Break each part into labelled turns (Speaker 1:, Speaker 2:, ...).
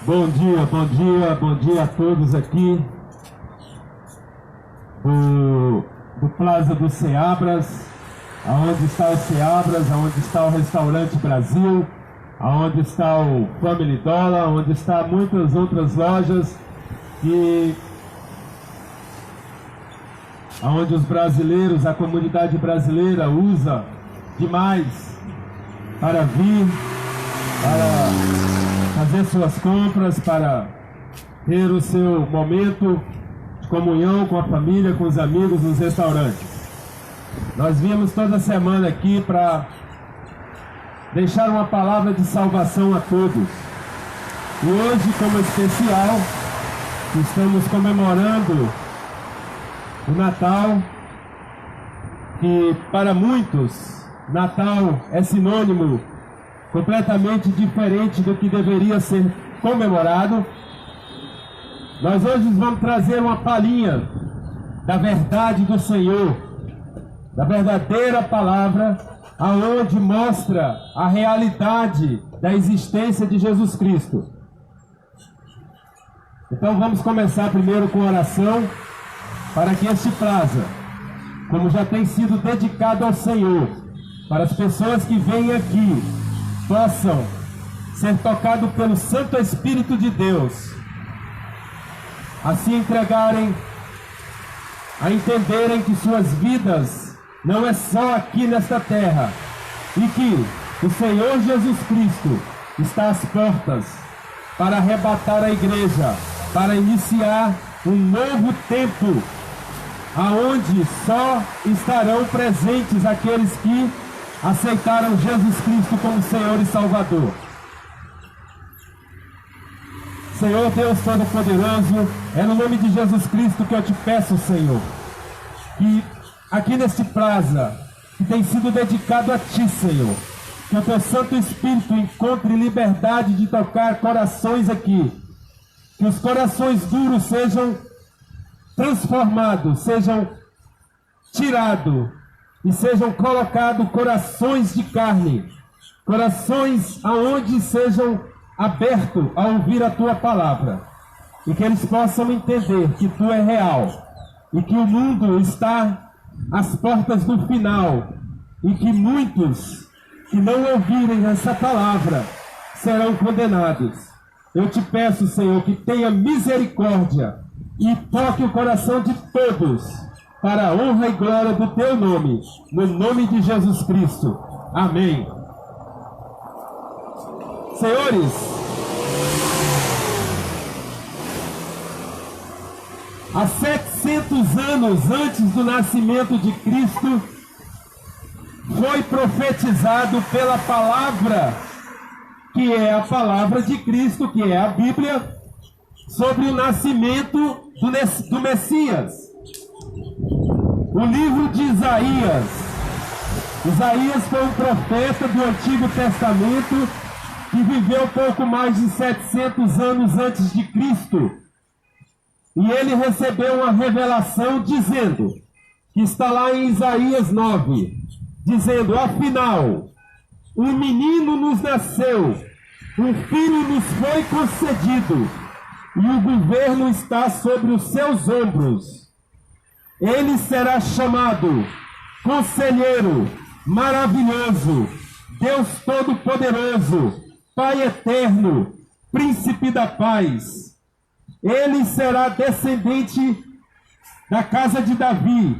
Speaker 1: Bom dia, bom dia, bom dia a todos aqui do Plaza do Seabras, aonde está o Seabras, aonde está o Restaurante Brasil, aonde está o Family Dollar, onde está muitas outras lojas aonde os brasileiros, a comunidade brasileira usa demais para vir, para fazer suas compras, para ter o seu momento de comunhão com a família, com os amigos nos restaurantes. Nós viemos toda semana aqui para deixar uma palavra de salvação a todos. E hoje, como especial, estamos comemorando o Natal, que para muitos, Natal é sinônimo completamente diferente do que deveria ser comemorado. Nós hoje vamos trazer uma palhinha da verdade do Senhor, da verdadeira palavra, aonde mostra a realidade da existência de Jesus Cristo. Então vamos começar primeiro com oração, para que este plaza, como já tem sido dedicado ao Senhor, para as pessoas que vêm aqui, possam ser tocados pelo Santo Espírito de Deus, assim entregarem a entenderem que suas vidas não é só aqui nesta terra, e que o Senhor Jesus Cristo está às portas para arrebatar a igreja, para iniciar um novo tempo, aonde só estarão presentes aqueles que aceitaram Jesus Cristo como Senhor e Salvador. Senhor Deus Todo-Poderoso, é no nome de Jesus Cristo que eu te peço, Senhor, que aqui neste plaza, que tem sido dedicado a ti, Senhor, que o teu Santo Espírito encontre liberdade de tocar corações aqui, que os corações duros sejam transformados, sejam tirados e sejam colocados corações de carne, corações aonde sejam abertos a ouvir a tua palavra, e que eles possam entender que tu é real e que o mundo está às portas do final, e que muitos que não ouvirem essa palavra serão condenados. Eu te peço, Senhor, que tenha misericórdia e toque o coração de todos, para a honra e glória do teu nome, no nome de Jesus Cristo. Amém. Senhores, há 700 anos antes do nascimento de Cristo, foi profetizado pela palavra, que é a palavra de Cristo, que é a Bíblia, sobre o nascimento do Messias. O livro de Isaías. Isaías foi um profeta do Antigo Testamento que viveu pouco mais de 700 anos antes de Cristo. E ele recebeu uma revelação dizendo, que está lá em Isaías 9, dizendo: afinal, um menino nos nasceu, um filho nos foi concedido, e o governo está sobre os seus ombros. Ele será chamado Conselheiro, Maravilhoso, Deus Todo-Poderoso, Pai Eterno, Príncipe da Paz. Ele será descendente da casa de Davi.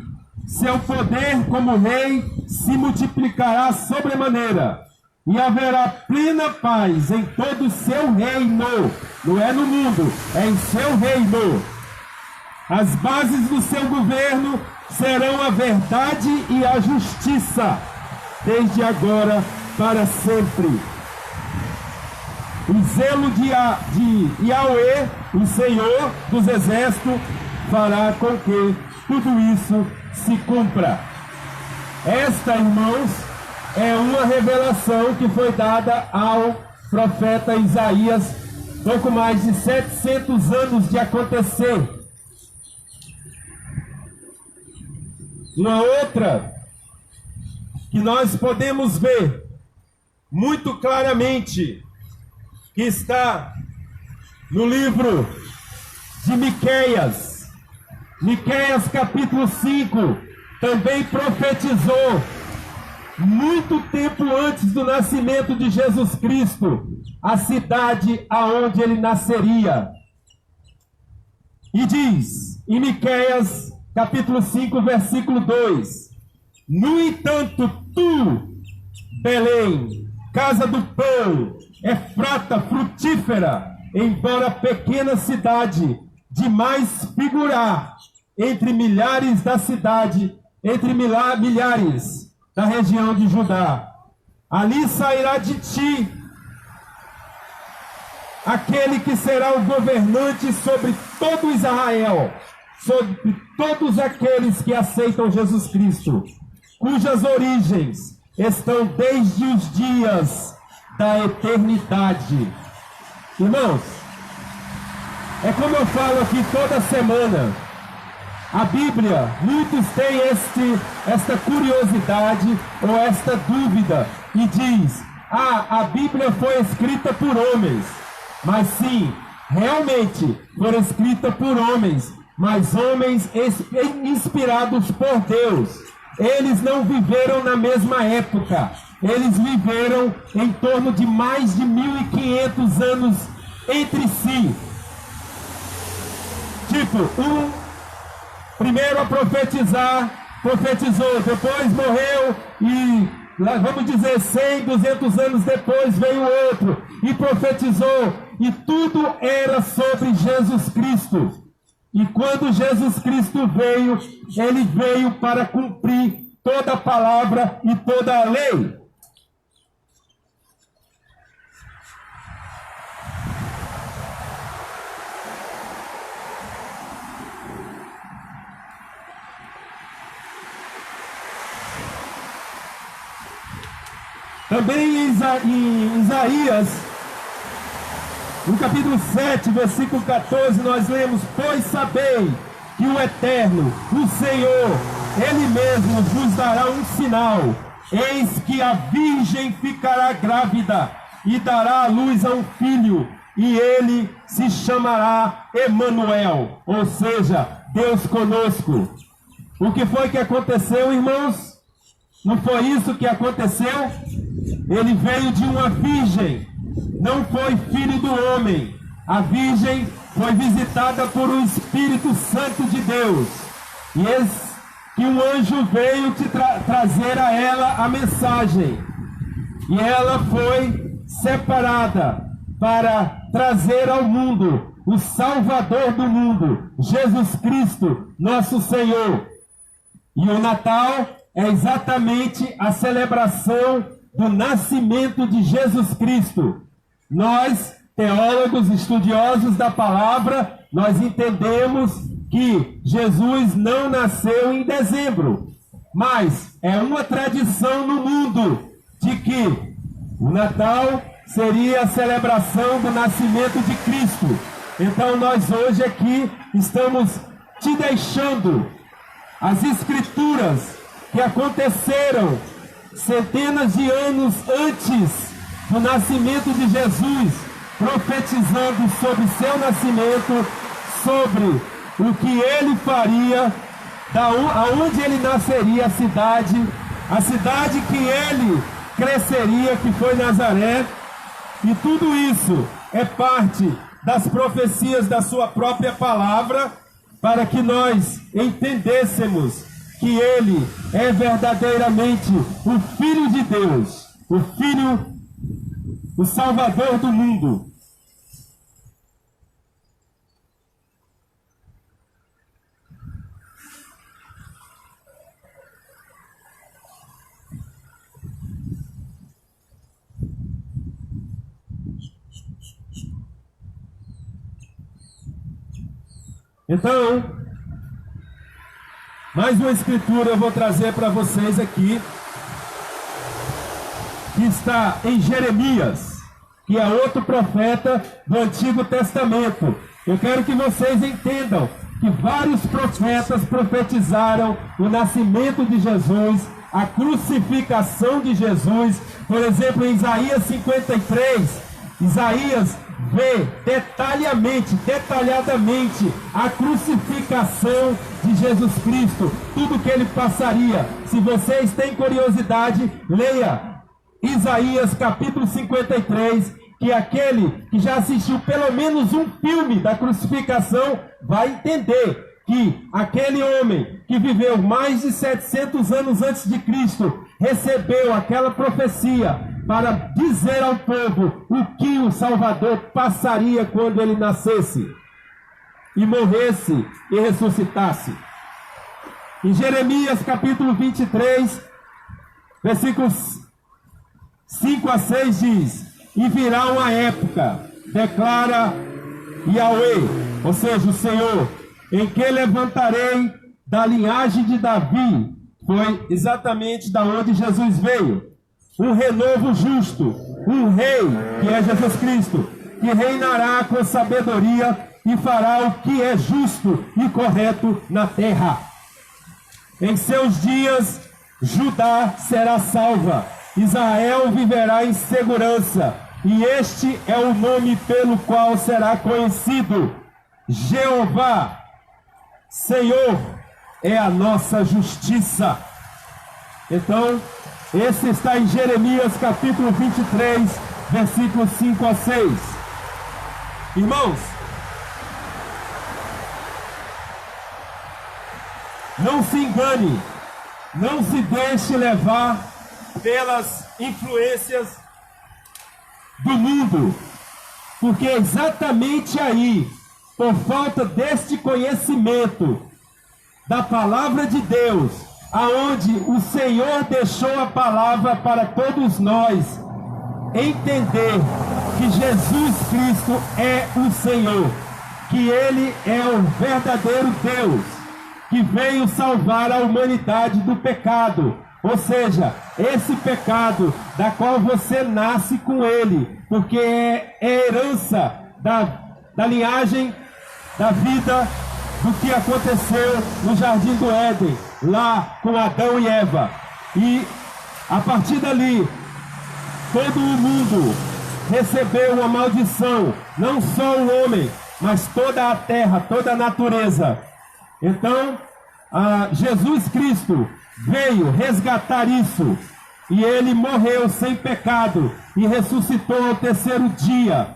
Speaker 1: Seu poder como rei se multiplicará sobremaneira, e haverá plena paz em todo o seu reino. Não é no mundo, é em seu reino. As bases do seu governo serão a verdade e a justiça, desde agora para sempre. O zelo de Yahweh, o Senhor dos Exércitos, fará com que tudo isso se cumpra. Esta, irmãos, é uma revelação que foi dada ao profeta Isaías, pouco mais de 700 anos de acontecer. Uma outra que nós podemos ver muito claramente, que está no livro de Miqueias. Miqueias capítulo 5 também profetizou, muito tempo antes do nascimento de Jesus Cristo, a cidade aonde ele nasceria. E diz, em Miqueias capítulo 5, versículo 2: No entanto, tu, Belém, casa do pão, Efrata frutífera, embora pequena cidade, demais figurar entre milhares da cidade, entre milhares da região de Judá. Ali sairá de ti aquele que será o governante sobre todo Israel, sobre todos aqueles que aceitam Jesus Cristo, cujas origens estão desde os dias da eternidade. Irmãos, é como eu falo aqui toda semana, a Bíblia, muitos têm esta curiosidade ou esta dúvida e diz: a Bíblia foi escrita por homens. Mas sim, realmente foi escrita por homens, mas homens inspirados por Deus. Eles não viveram na mesma época, eles viveram em torno de mais de 1500 anos entre si. Tipo, primeiro a profetizar, profetizou, depois morreu e, vamos dizer, 100, 200 anos depois veio outro e profetizou, e tudo era sobre Jesus Cristo. E quando Jesus Cristo veio, ele veio para cumprir toda a palavra e toda a lei. Também em Isaías, no capítulo 7, versículo 14, nós lemos: Pois sabei que o Eterno, o Senhor, Ele mesmo vos dará um sinal. Eis que a virgem ficará grávida e dará à luz a um filho, e ele se chamará Emanuel, ou seja, Deus conosco. O que foi que aconteceu, irmãos? Não foi isso que aconteceu? Ele veio de uma virgem, não foi filho do homem. A virgem foi visitada por um Espírito Santo de Deus. E um anjo veio trazer a ela a mensagem. E ela foi separada para trazer ao mundo o Salvador do mundo, Jesus Cristo, nosso Senhor. E o Natal é exatamente a celebração do nascimento de Jesus Cristo. Nós, teólogos, estudiosos da palavra, nós entendemos que Jesus não nasceu em dezembro, mas é uma tradição no mundo de que o Natal seria a celebração do nascimento de Cristo. Então nós hoje aqui estamos te deixando as escrituras que aconteceram centenas de anos antes do nascimento de Jesus, profetizando sobre seu nascimento, sobre o que ele faria, aonde ele nasceria, a cidade que ele cresceria, que foi Nazaré. E tudo isso é parte das profecias da sua própria palavra, para que nós entendêssemos que ele é verdadeiramente o Filho de Deus, o Salvador do mundo. Então, mais uma escritura eu vou trazer para vocês aqui, que está em Jeremias, que é outro profeta do Antigo Testamento. Eu quero que vocês entendam que vários profetas profetizaram o nascimento de Jesus, a crucificação de Jesus. Por exemplo, em Isaías 53, Isaías vê detalhadamente a crucificação de Jesus Cristo, tudo que ele passaria. Se vocês têm curiosidade, leia Isaías capítulo 53, que aquele que já assistiu pelo menos um filme da crucificação vai entender que aquele homem que viveu mais de 700 anos antes de Cristo recebeu aquela profecia para dizer ao povo o que o Salvador passaria quando ele nascesse e morresse e ressuscitasse. Em Jeremias capítulo 23, versículos 5 a 6 diz: e virá uma época, declara Yahweh, ou seja, o Senhor, em que levantarei da linhagem de Davi, foi exatamente da onde Jesus veio, um renovo justo, um rei, que é Jesus Cristo, que reinará com sabedoria e fará o que é justo e correto na terra. Em seus dias, Judá será salva, Israel viverá em segurança, e este é o nome pelo qual será conhecido: Jeová, Senhor, é a nossa justiça. Então, esse está em Jeremias capítulo 23, versículos 5 a 6. Irmãos, não se engane, não se deixe levar pelas influências do mundo, porque é exatamente aí, por falta deste conhecimento da palavra de Deus, aonde o Senhor deixou a palavra para todos nós entender que Jesus Cristo é o Senhor, que Ele é o verdadeiro Deus, que veio salvar a humanidade do pecado. Ou seja, esse pecado da qual você nasce com ele, porque é herança da linhagem, da vida, do que aconteceu no Jardim do Éden, lá com Adão e Eva. E a partir dali, todo o mundo recebeu uma maldição, não só o homem, mas toda a terra, toda a natureza. Então, Jesus Cristo veio resgatar isso, e ele morreu sem pecado e ressuscitou ao terceiro dia.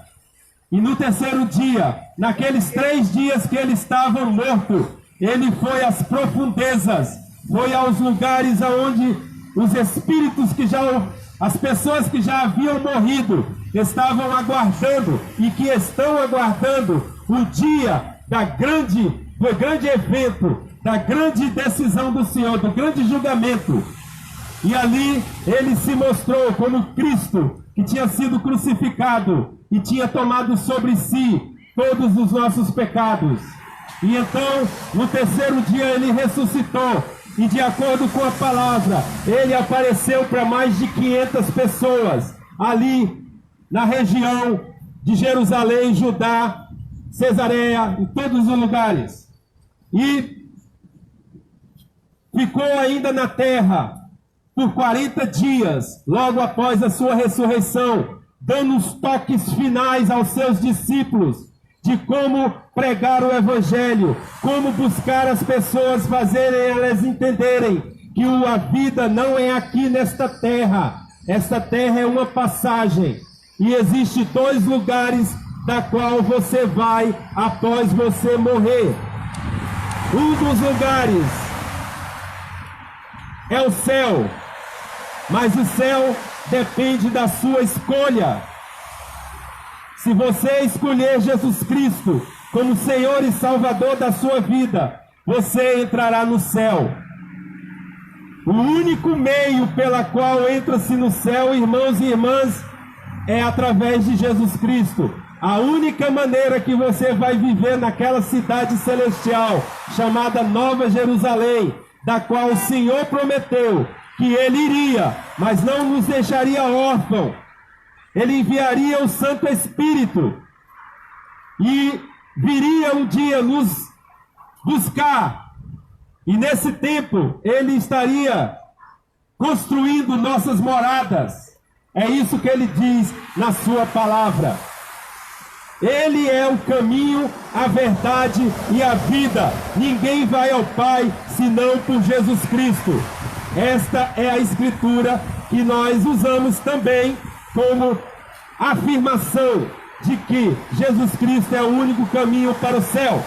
Speaker 1: E no terceiro dia, naqueles 3 dias que ele estava morto, ele foi às profundezas, foi aos lugares onde os espíritos as pessoas que já haviam morrido estavam aguardando e que estão aguardando o dia do grande evento, da grande decisão do Senhor, do grande julgamento. E ali ele se mostrou como Cristo, que tinha sido crucificado e tinha tomado sobre si todos os nossos pecados. E então, no terceiro dia ele ressuscitou, e de acordo com a palavra, ele apareceu para mais de 500 pessoas, ali na região de Jerusalém, Judá, Cesareia, em todos os lugares. E ficou ainda na terra por 40 dias, logo após a sua ressurreição, dando os toques finais aos seus discípulos de como pregar o Evangelho, como buscar as pessoas, fazerem elas entenderem que a vida não é aqui nesta terra. Esta terra é uma passagem, e existe 2 lugares da qual você vai após você morrer. Um dos lugares é o céu, mas o céu depende da sua escolha. Se você escolher Jesus Cristo como Senhor e Salvador da sua vida, você entrará no céu. O único meio pela qual entra-se no céu, irmãos e irmãs, é através de Jesus Cristo. A única maneira que você vai viver naquela cidade celestial, chamada Nova Jerusalém, da qual o Senhor prometeu que Ele iria, mas não nos deixaria órfãos. Ele enviaria o Santo Espírito e viria um dia nos buscar. E nesse tempo, Ele estaria construindo nossas moradas. É isso que Ele diz na sua palavra. Ele é o caminho, a verdade e a vida. Ninguém vai ao Pai senão por Jesus Cristo. Esta é a escritura que nós usamos também como afirmação de que Jesus Cristo é o único caminho para o céu.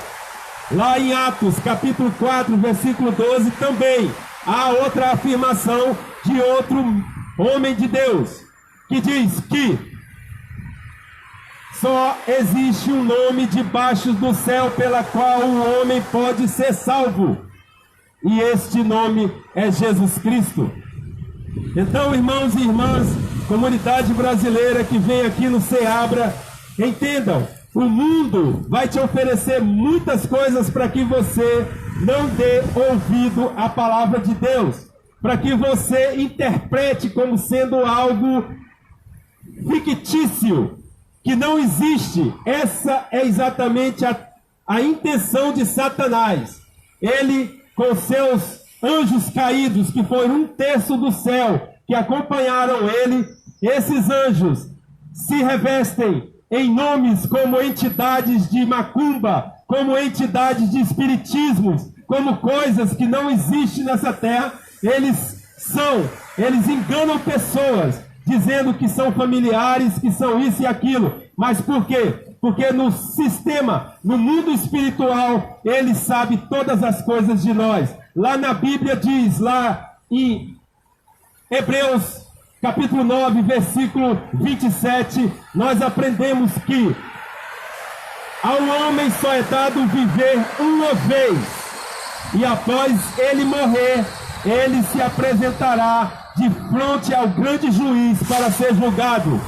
Speaker 1: Lá em Atos, capítulo 4, versículo 12, também há outra afirmação de outro homem de Deus, que diz que só existe um nome debaixo do céu pela qual o homem pode ser salvo, e este nome é Jesus Cristo. Então, irmãos e irmãs, comunidade brasileira que vem aqui no Seabra, entendam, o mundo vai te oferecer muitas coisas para que você não dê ouvido à palavra de Deus, para que você interprete como sendo algo fictício, que não existe. Essa é exatamente a intenção de Satanás. Ele, com seus anjos caídos, que foram 1/3 do céu, que acompanharam ele, esses anjos se revestem em nomes como entidades de macumba, como entidades de espiritismos, como coisas que não existem nessa terra. Eles enganam pessoas, dizendo que são familiares, que são isso e aquilo. Mas por quê? Porque no sistema, no mundo espiritual, ele sabe todas as coisas de nós. Lá na Bíblia diz, lá em Hebreus capítulo 9, versículo 27, nós aprendemos que ao homem só é dado viver uma vez, e após ele morrer, ele se apresentará de frente ao grande juiz para ser julgado.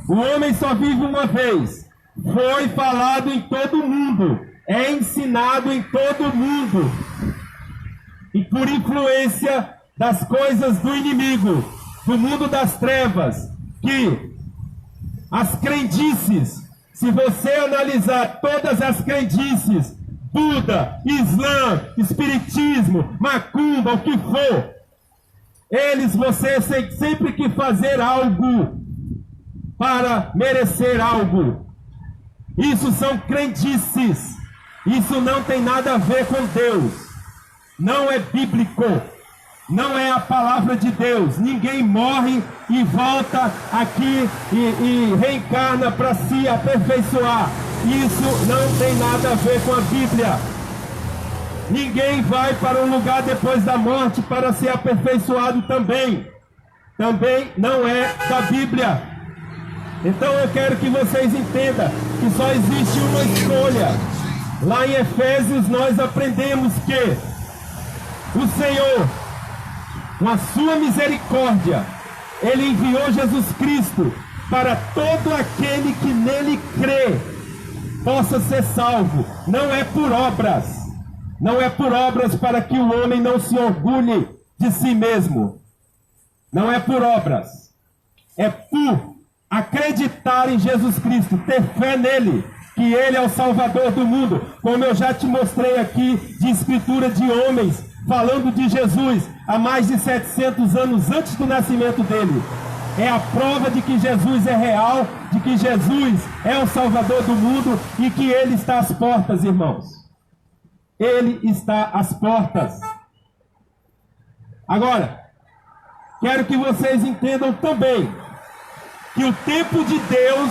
Speaker 1: O homem só vive uma vez. Foi falado em todo o mundo, é ensinado em todo o mundo, e por influência das coisas do inimigo, do mundo das trevas, que as crendices, se você analisar todas as crendices, Buda, Islã, Espiritismo, Macumba, o que for, você tem sempre que fazer algo para merecer algo. Isso são crendices. Isso não tem nada a ver com Deus. Não é bíblico. Não é a palavra de Deus. Ninguém morre e volta aqui e reencarna para se aperfeiçoar. Isso não tem nada a ver com a Bíblia. Ninguém vai para um lugar depois da morte para ser aperfeiçoado também. Também não é da Bíblia. Então eu quero que vocês entendam que só existe uma escolha. Lá em Efésios nós aprendemos que o Senhor, com a sua misericórdia, Ele enviou Jesus Cristo para todo aquele que nele crê possa ser salvo. Não é por obras. Não é por obras para que o homem não se orgulhe de si mesmo. Não é por obras. É por acreditar em Jesus Cristo, ter fé nele, que ele é o Salvador do mundo. Como eu já te mostrei aqui de escritura de homens falando de Jesus há mais de 700 anos antes do nascimento dele. É a prova de que Jesus é real, de que Jesus é o Salvador do mundo e que ele está às portas, irmãos. Ele está às portas. Agora, quero que vocês entendam também que o tempo de Deus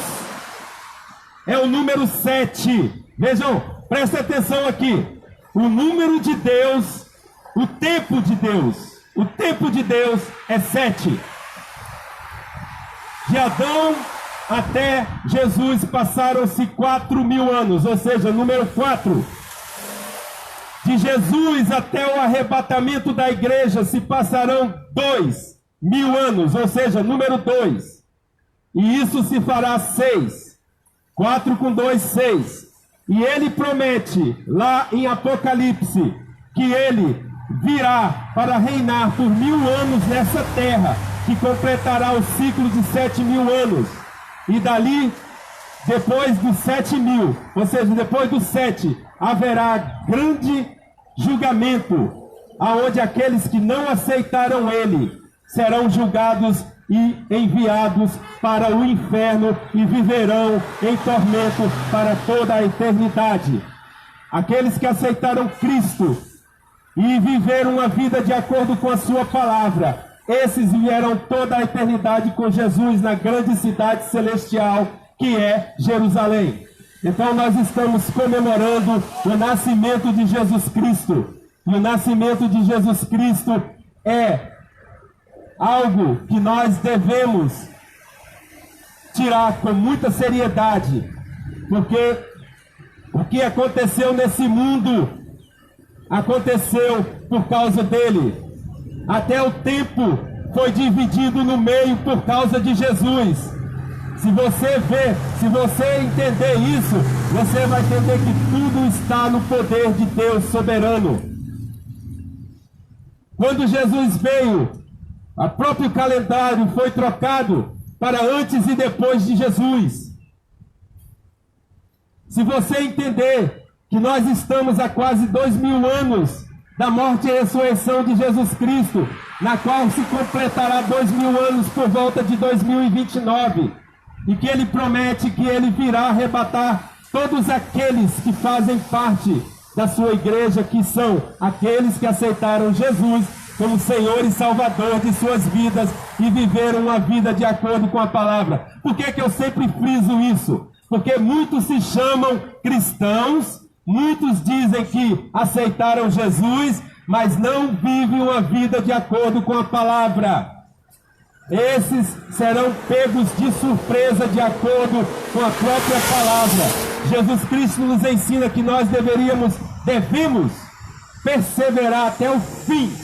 Speaker 1: é o número 7. Vejam, presta atenção aqui. O número de Deus, o tempo de Deus é 7. De Adão até Jesus passaram-se 4.000 anos, ou seja, número 4. De Jesus até o arrebatamento da igreja se passarão 2.000 anos, ou seja, número 2. E isso se fará 6. 4 com 2, 6. E ele promete, lá em Apocalipse, que ele virá para reinar por 1.000 anos nessa terra, que completará o ciclo de 7.000 anos. E dali, depois dos 7.000, ou seja, depois dos 7, haverá grande julgamento, aonde aqueles que não aceitaram ele serão julgados e enviados para o inferno e viverão em tormento para toda a eternidade. Aqueles que aceitaram Cristo e viveram uma vida de acordo com a sua palavra, esses vieram toda a eternidade com Jesus na grande cidade celestial que é Jerusalém. Então nós estamos comemorando o nascimento de Jesus Cristo. E o nascimento de Jesus Cristo é algo que nós devemos tirar com muita seriedade, porque o que aconteceu nesse mundo aconteceu por causa dele. Até o tempo foi dividido no meio por causa de Jesus. Se você ver, se você entender isso, você vai entender que tudo está no poder de Deus soberano. Quando Jesus veio, o próprio calendário foi trocado para antes e depois de Jesus. Se você entender que nós estamos há quase 2000 anos da morte e ressurreição de Jesus Cristo, na qual se completará 2000 anos por volta de 2029, e que ele promete que ele virá arrebatar todos aqueles que fazem parte da sua igreja, que são aqueles que aceitaram Jesus como Senhor e Salvador de suas vidas e viveram uma vida de acordo com a palavra. Por que que eu sempre friso isso? Porque muitos se chamam cristãos, muitos dizem que aceitaram Jesus, mas não vivem uma vida de acordo com a palavra. Esses serão pegos de surpresa de acordo com a própria palavra. Jesus Cristo nos ensina que nós devemos perseverar até o fim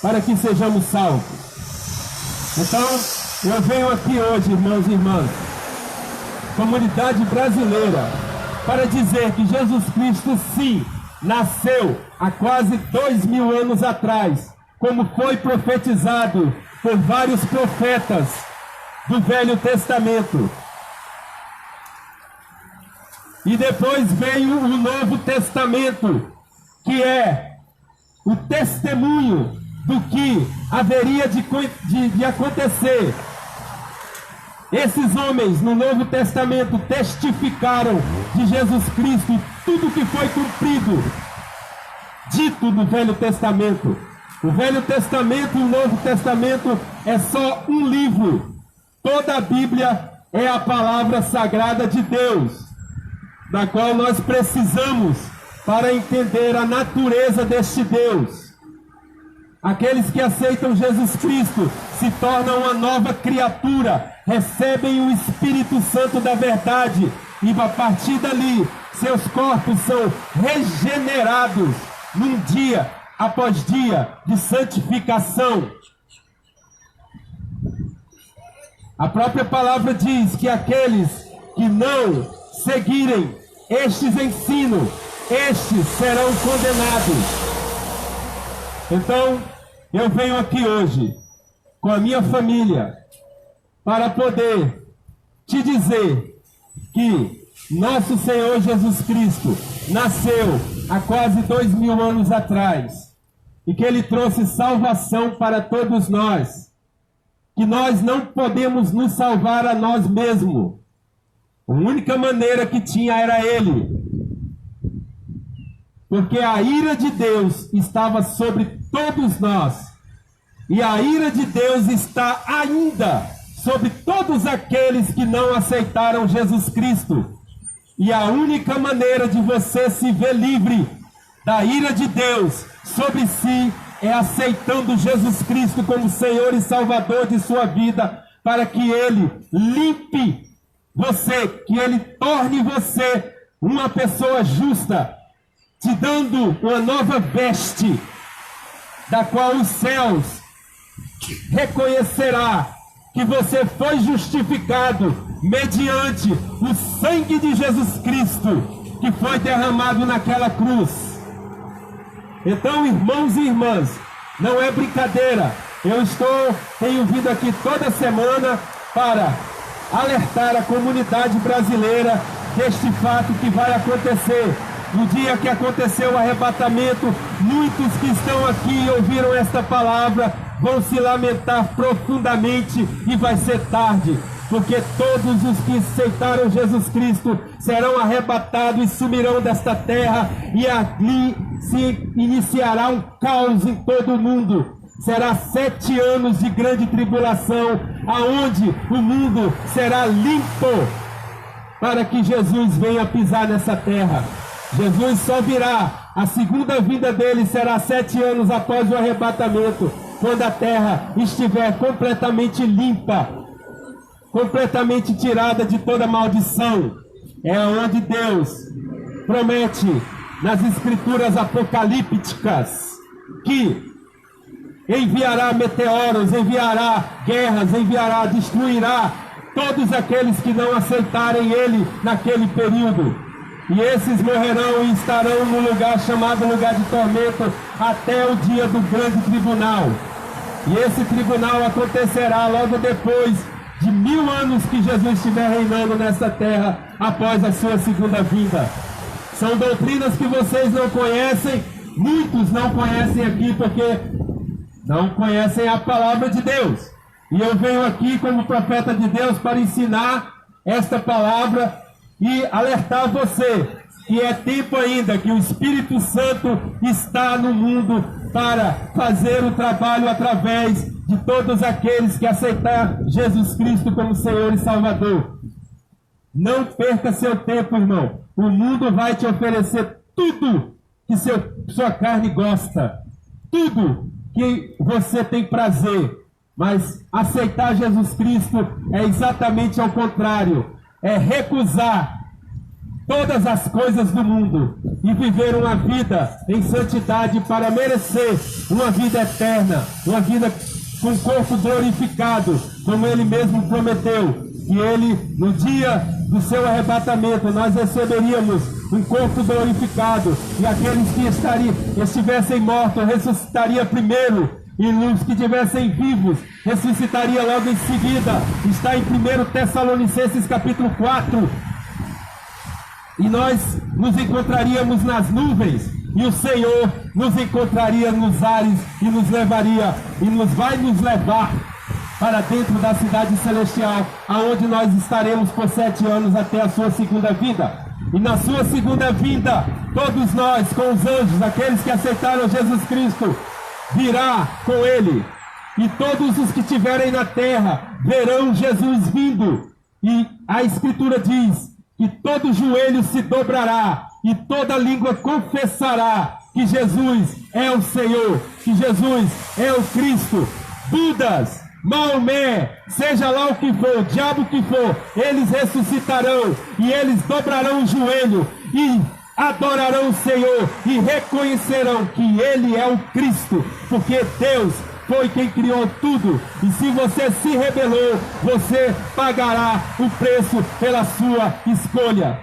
Speaker 1: para que sejamos salvos. Então, eu venho aqui hoje, irmãos e irmãs, comunidade brasileira, para dizer que Jesus Cristo sim, nasceu há quase 2000 anos atrás, como foi profetizado por vários profetas do Velho Testamento. E depois veio o Novo Testamento, que é o testemunho do que haveria de acontecer. Esses homens no Novo Testamento testificaram de Jesus Cristo e tudo que foi cumprido, dito no Velho Testamento. O Velho Testamento e o Novo Testamento é só um livro. Toda a Bíblia é a palavra sagrada de Deus, da qual nós precisamos para entender a natureza deste Deus. Aqueles que aceitam Jesus Cristo se tornam uma nova criatura, recebem o Espírito Santo da verdade e a partir dali seus corpos são regenerados num dia após dia de santificação. A própria palavra diz que aqueles que não seguirem estes ensinos, estes serão condenados. Então, eu venho aqui hoje com a minha família para poder te dizer que nosso Senhor Jesus Cristo nasceu há quase 2000 anos atrás e que Ele trouxe salvação para todos nós, que nós não podemos nos salvar a nós mesmos. A única maneira que tinha era Ele. Porque a ira de Deus estava sobre todos nós. E a ira de Deus está ainda sobre todos aqueles que não aceitaram Jesus Cristo. E a única maneira de você se ver livre da ira de Deus sobre si é aceitando Jesus Cristo como Senhor e Salvador de sua vida, para que Ele limpe você, que Ele torne você uma pessoa justa, te dando uma nova veste, da qual os céus reconhecerá que você foi justificado mediante o sangue de Jesus Cristo, que foi derramado naquela cruz. Então, irmãos e irmãs, não é brincadeira. Eu tenho vindo aqui toda semana para alertar a comunidade brasileira deste fato que vai acontecer. No dia que aconteceu o arrebatamento, muitos que estão aqui ouviram esta palavra vão se lamentar profundamente e vai ser tarde, porque todos os que aceitaram Jesus Cristo serão arrebatados e sumirão desta terra, e ali se iniciará um caos em todo o mundo. Será 7 anos de grande tribulação, aonde o mundo será limpo para que Jesus venha pisar nessa terra. Jesus só virá, a segunda vinda dele será 7 anos após o arrebatamento, quando a terra estiver completamente limpa, completamente tirada de toda maldição. É onde Deus promete nas escrituras apocalípticas que enviará meteoros, enviará guerras, destruirá todos aqueles que não aceitarem ele naquele período. E esses morrerão e estarão no lugar chamado lugar de tormento até o dia do grande tribunal. E esse tribunal acontecerá logo depois de 1000 anos que Jesus estiver reinando nessa terra, após a sua segunda vinda. São doutrinas que vocês não conhecem, muitos não conhecem aqui porque não conhecem a palavra de Deus. E eu venho aqui como profeta de Deus para ensinar esta palavra e alertar você que é tempo ainda, que o Espírito Santo está no mundo para fazer o trabalho através de todos aqueles que aceitar Jesus Cristo como Senhor e Salvador. Não perca seu tempo, irmão. O mundo vai te oferecer tudo que sua carne gosta, tudo que você tem prazer, mas aceitar Jesus Cristo é exatamente ao contrário, é recusar todas as coisas do mundo e viver uma vida em santidade para merecer uma vida eterna, uma vida com o corpo glorificado, como ele mesmo prometeu, que ele, no dia do seu arrebatamento, nós receberíamos um corpo glorificado, e aqueles que estivessem mortos ressuscitaria primeiro, e os que estivessem vivos ressuscitaria logo em seguida. Está em 1 Tessalonicenses capítulo 4. E nós nos encontraríamos nas nuvens, e o Senhor nos encontraria nos ares e nos levaria, e vai nos levar para dentro da cidade celestial, aonde nós estaremos por 7 anos até a sua segunda vinda. E na sua segunda vinda, todos nós, com os anjos, aqueles que aceitaram Jesus Cristo, virá com ele. E todos os que estiverem na terra verão Jesus vindo. E a Escritura diz que todo joelho se dobrará e toda língua confessará que Jesus é o Senhor, que Jesus é o Cristo. Budas, Maomé, seja lá o que for, o diabo que for, eles ressuscitarão e eles dobrarão o joelho e adorarão o Senhor e reconhecerão que Ele é o Cristo, porque Deus foi quem criou tudo. E se você se rebelou, você pagará o preço pela sua escolha.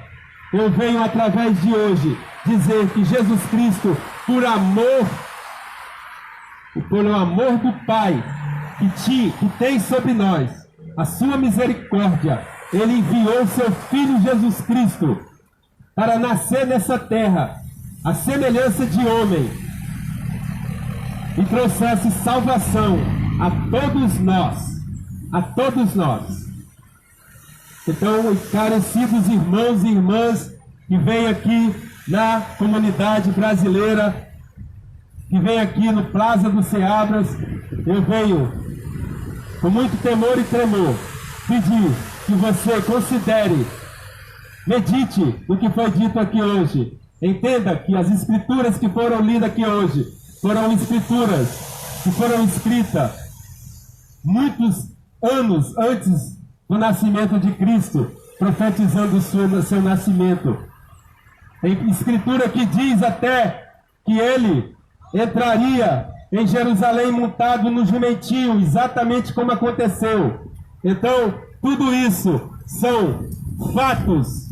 Speaker 1: Eu venho através de hoje dizer que Jesus Cristo, por o amor do Pai que tem sobre nós, a sua misericórdia, Ele enviou seu Filho Jesus Cristo para nascer nessa terra, a semelhança de homem, e trouxesse salvação a todos nós. Então, encarecidos irmãos e irmãs que vêm aqui na comunidade brasileira, que vem aqui no Plaza do Seabras, eu venho com muito temor e tremor pedir que você considere, medite no que foi dito aqui hoje. Entenda que as escrituras que foram lidas aqui hoje foram escrituras que foram escritas muitos anos antes do nascimento de Cristo, profetizando o seu nascimento. Tem escritura que diz até que ele entraria em Jerusalém montado no jumentinho, exatamente como aconteceu. Então, tudo isso são fatos,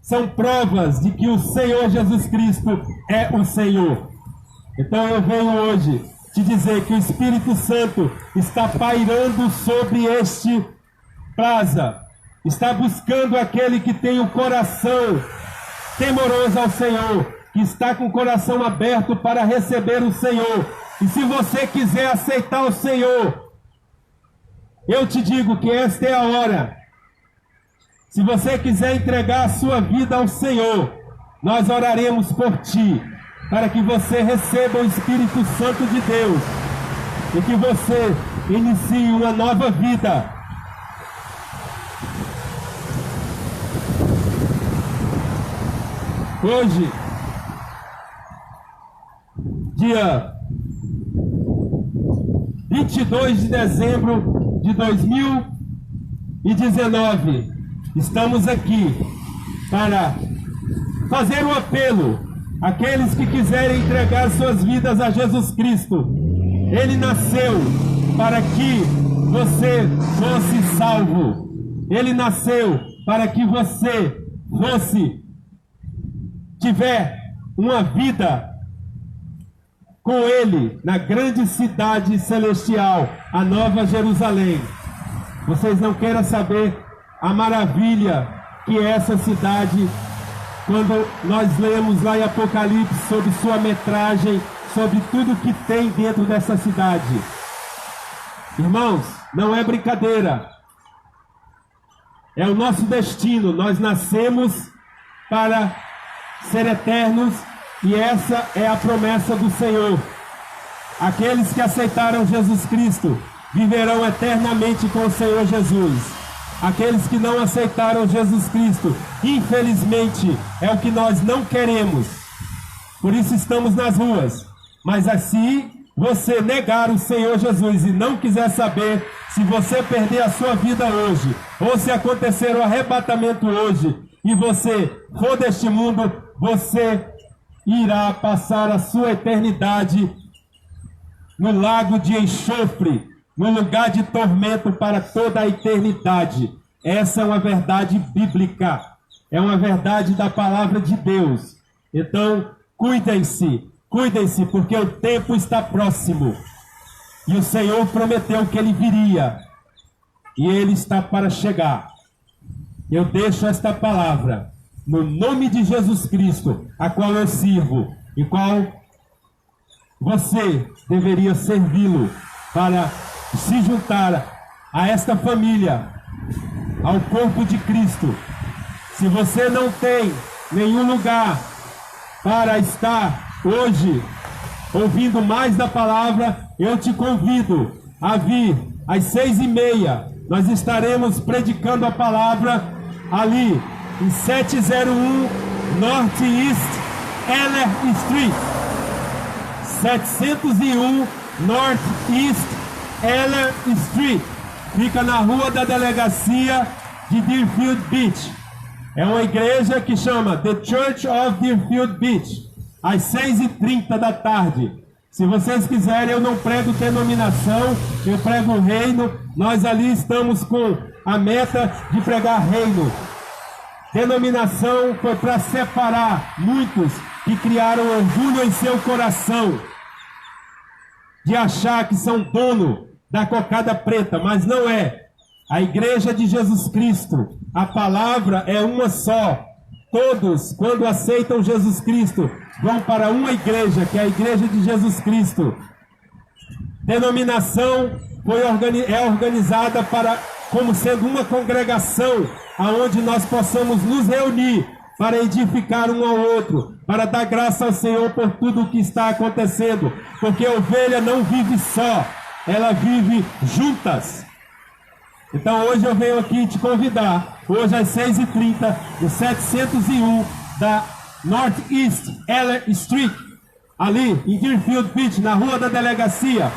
Speaker 1: são provas de que o Senhor Jesus Cristo é o Senhor. Então eu venho hoje te dizer que o Espírito Santo está pairando sobre este Plaza, está buscando aquele que tem o coração temoroso ao Senhor, que está com o coração aberto para receber o Senhor, E se você quiser aceitar o Senhor, eu te digo que esta é a hora. Se você quiser entregar a sua vida ao Senhor, nós oraremos por ti, para que você receba o Espírito Santo de Deus e que você inicie uma nova vida. Hoje, dia 22 de dezembro de 2019, estamos aqui para fazer um apelo àqueles que quiserem entregar suas vidas a Jesus Cristo. Ele nasceu para que você fosse salvo. Ele nasceu para que você tiver uma vida com Ele na grande cidade celestial, a Nova Jerusalém. Vocês não queiram saber a maravilha que é essa cidade, quando nós lemos lá em Apocalipse sobre sua metragem, sobre tudo que tem dentro dessa cidade. Irmãos, não é brincadeira. É o nosso destino. Nós nascemos para ser eternos e essa é a promessa do Senhor. Aqueles que aceitaram Jesus Cristo viverão eternamente com o Senhor Jesus. Aqueles que não aceitaram Jesus Cristo, infelizmente, é o que nós não queremos. Por isso estamos nas ruas. Mas assim, você negar o Senhor Jesus e não quiser saber, se você perder a sua vida hoje, ou se acontecer o arrebatamento hoje, e você for deste mundo, você irá passar a sua eternidade no lago de enxofre, no lugar de tormento para toda a eternidade. Essa é uma verdade bíblica, é uma verdade da palavra de Deus. Então, cuidem-se, porque o tempo está próximo. E o Senhor prometeu que Ele viria, e Ele está para chegar. Eu deixo esta palavra no nome de Jesus Cristo, a qual eu sirvo, e qual você deveria servi-lo para se juntar a esta família, ao corpo de Cristo. Se você não tem nenhum lugar para estar hoje ouvindo mais da palavra, eu te convido a vir às 6h30. Nós estaremos predicando a palavra ali em 701 North East Eller Street. 701 North East Eller Street. Fica na rua da delegacia de Deerfield Beach. É uma igreja que chama The Church of Deerfield Beach. Às 6h30 da tarde. Se vocês quiserem, eu não prego denominação, eu prego o reino. Nós ali estamos com a meta de pregar reino. Denominação foi para separar muitos que criaram orgulho em seu coração, de achar que são dono da cocada preta, mas não é. A igreja de Jesus Cristo, a palavra é uma só. Todos, quando aceitam Jesus Cristo, vão para uma igreja, que é a igreja de Jesus Cristo. Denominação é organizada como sendo uma congregação, aonde nós possamos nos reunir para edificar um ao outro, para dar graça ao Senhor por tudo o que está acontecendo, porque a ovelha não vive só, ela vive juntas. Então hoje eu venho aqui te convidar, hoje às 6h30, no 701 da North East Eller Street, ali em Deerfield Beach, na rua da delegacia,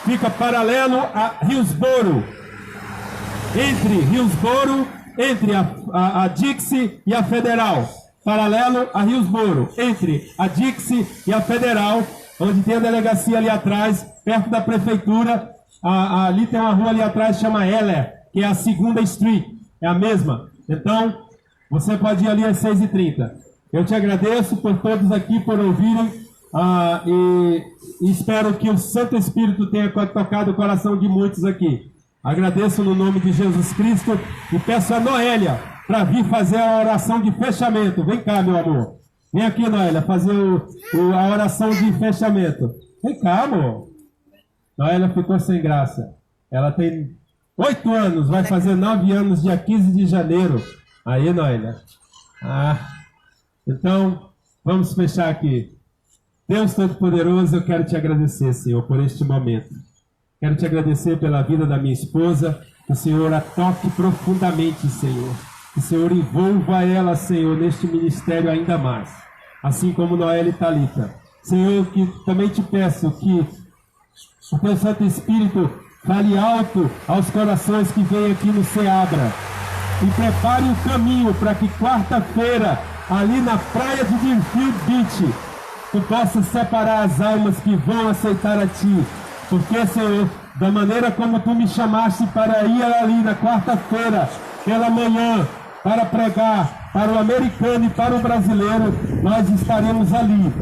Speaker 1: fica paralelo a Hillsboro, entre a Dixie e a Federal, paralelo a Hillsboro, entre a Dixie e a Federal, onde tem a delegacia ali atrás, perto da prefeitura. Ali tem uma rua ali atrás, chama Eller, que é a 2ª Street, é a mesma. Então, você pode ir ali às 6h30. Eu te agradeço por todos aqui, por ouvirem, e espero que o Santo Espírito tenha tocado o coração de muitos aqui. Agradeço no nome de Jesus Cristo e peço a Noélia para vir fazer a oração de fechamento. Vem cá, meu amor. Vem aqui, Noélia, fazer a oração de fechamento. Vem cá, amor. Noélia ficou sem graça. Ela tem 8 anos, vai fazer 9 anos dia 15 de janeiro. Aí, Noélia. Então, vamos fechar aqui. Deus Todo-Poderoso, eu quero te agradecer, Senhor, por este momento. Quero te agradecer pela vida da minha esposa. Que o Senhor a toque profundamente, Senhor. Que o Senhor envolva ela, Senhor, neste ministério ainda mais. Assim como Noélia e Thalita. Senhor, que também te peço que o teu Santo Espírito fale alto aos corações que vêm aqui no Seabra. E prepare o caminho para que quarta-feira, ali na praia de Deerfield Beach, tu possas separar as almas que vão aceitar a ti. Porque, Senhor, da maneira como tu me chamaste para ir ali na quarta-feira, pela manhã, para pregar para o americano e para o brasileiro, nós estaremos ali,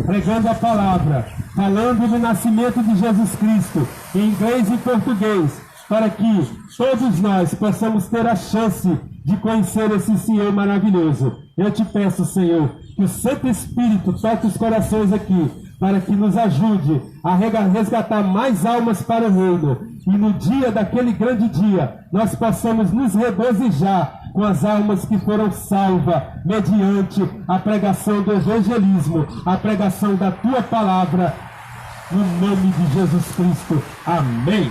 Speaker 1: pregando a palavra, falando do nascimento de Jesus Cristo, em inglês e português, para que todos nós possamos ter a chance de conhecer esse Senhor maravilhoso. Eu te peço, Senhor, que o Santo Espírito toque os corações aqui, para que nos ajude a resgatar mais almas para o reino. E no dia daquele grande dia, nós possamos nos regozijar com as almas que foram salvas mediante a pregação do evangelismo, a pregação da tua palavra, no nome de Jesus Cristo. Amém.